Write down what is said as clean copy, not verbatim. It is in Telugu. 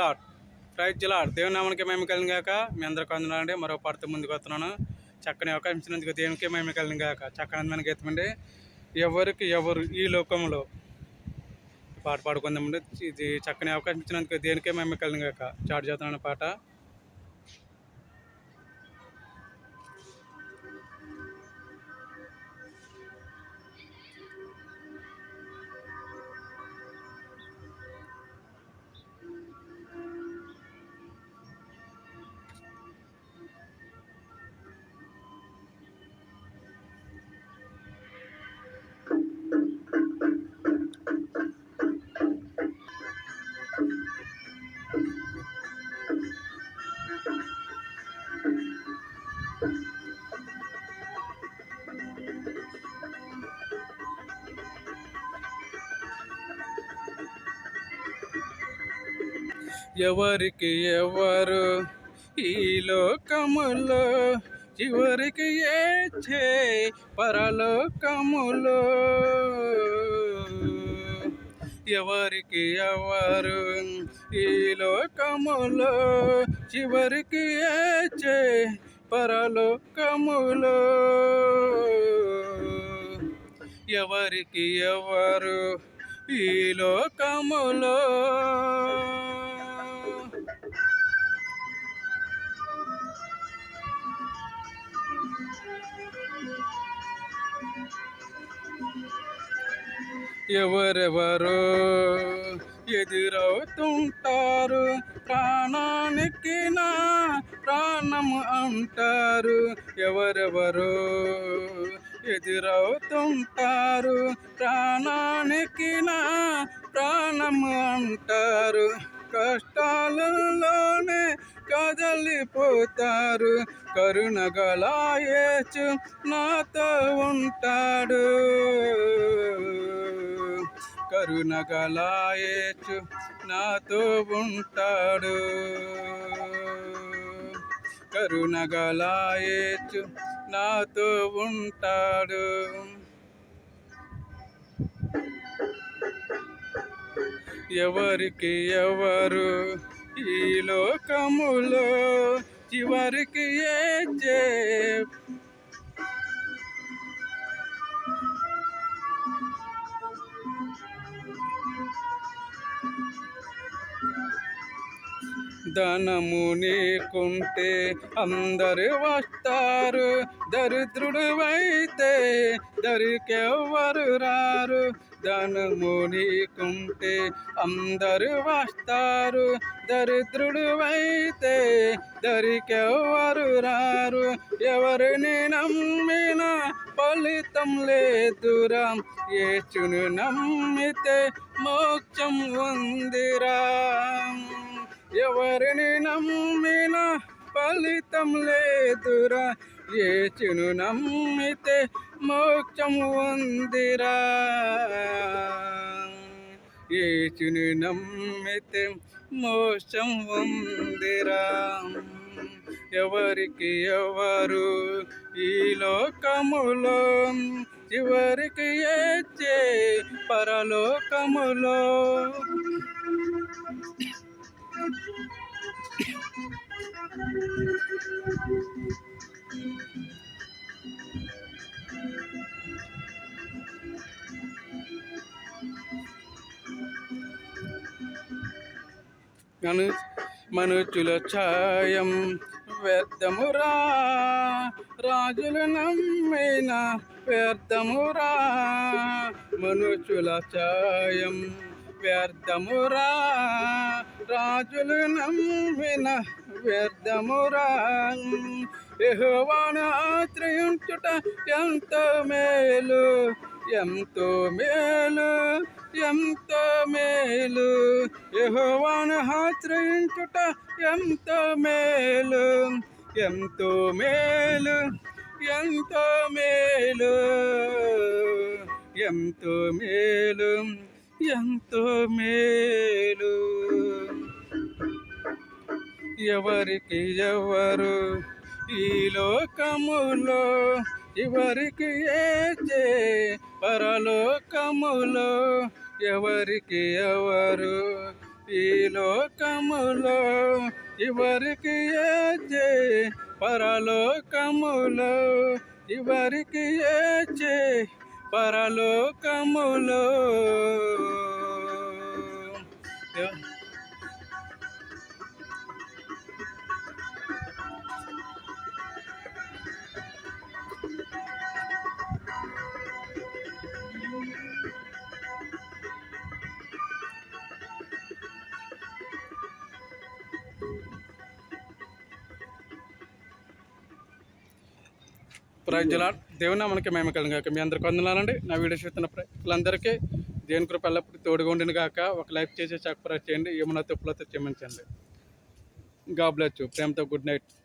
లార్డ్ ప్రైజ్ లార్డ్ దేవుని నామానికి మేము కలిగిన గాక. మీ అందరికి వందనాలండి. మరో పాటతో ముందుకు వస్తున్నాను. చక్కని అవకాశం ఇచ్చినందుకు దేవునికి మేము కలిగిన గాక. చక్కని అందమైన గీతమండి. ఎవరికి ఎవరు ఈ లోకంలో పాట పాడుకుందామండి. ఇది చక్కని అవకాశం ఇచ్చినందుకు దేనికే మేము కలిగిన గాక. చాటు చేస్తున్నాను పాట. ఎవరికి ఎవరు ఈ లోకములో చివరికి ఏచే పరలోకములో, ఎవరికి ఎవరు ఈ లోకములో చివరికి ఏచే పరలోకములో, ఎవరికి ఎవరు ఈ లోకములో. ఎవరెవరో ఎదురవుతుంటారు, ప్రాణానికి నా ప్రాణము అంటారు. ఎవరెవరో ఎదురవుతుంటారు, ప్రాణానికి నా ప్రాణము అంటారు. కష్టాలలోనే కదలిపోతారు, కరుణగల యేసు నాతో ఉంటాడు. కరుణగల యేసు నాతో ఉంటాడు. కరుణగల యేసు నాతో ఉంటాడు. ఎవరికి ఎవరు ఈ లోకములో చివరికి ఏచే ధనము నీకుంటే అందరు వస్తారు, దరిద్రుడు అయితే దరికెవ్వరు రారు. ధనము నీకుంటే అందరు వస్తారు, దరిద్రుడు అయితే దరికెవ్వరు రారు. ఎవరిని నమ్మిన ఫలితం లేదురా, యేసును నమ్మితే మోక్షం ఉందిరా. ఎవరిని నమ్మిన ఫలితం లేదురా, యేసును నమ్మితే మోక్షం ఉందిరా. యేసును నమ్మితే మోక్షం ఉందిరా. ఎవరికి ఎవరు ఈ లోకములో చివరికి ఏచే పరలోకములో. మనుషుల ఛాయం వ్యర్థమురా, రాజులు నమ్మిన వ్యర్థమురా. మనుషుల ఛాయం వ్యర్థమురా, రాజులు నమ్మిన వ్యర్థమురా. యెహోవాను ఆశ్రయించుట ఎంతో మేలు, ఎంతో మేలు, ఎంతో మేలు. యెహోవాను ఆశ్రయించుట ఎంతో మేలు, ఎంతో మేలు, ఎంతో మేలు, ఎంతో మేలు, ఎంతో మేలు. ఎవరికి ఎవరు ఈ లోకములో చివరికి ఏచే పరలోకములో, ఎవరికి ఎవరు ఈ లోకములో ఎవరికి ఏచే, పరలోకములో ఎవరికి ఏచే, పరలోకములో. ప్రజల దేవుని మనకి మేము కలిగాక మీ అందరికి వందనాలండి. నా వీడియో చూస్తున్న ప్రజలందరికీ దేవుని కృప ఎల్లప్పుడూ తోడుగా ఉండిన కాక ఒక లైక్ చేసి సబ్స్క్రైబ్ చేయండి. ఏమైనా తప్పులతో క్షమించండి. God bless you. ప్రేమతో గుడ్ నైట్.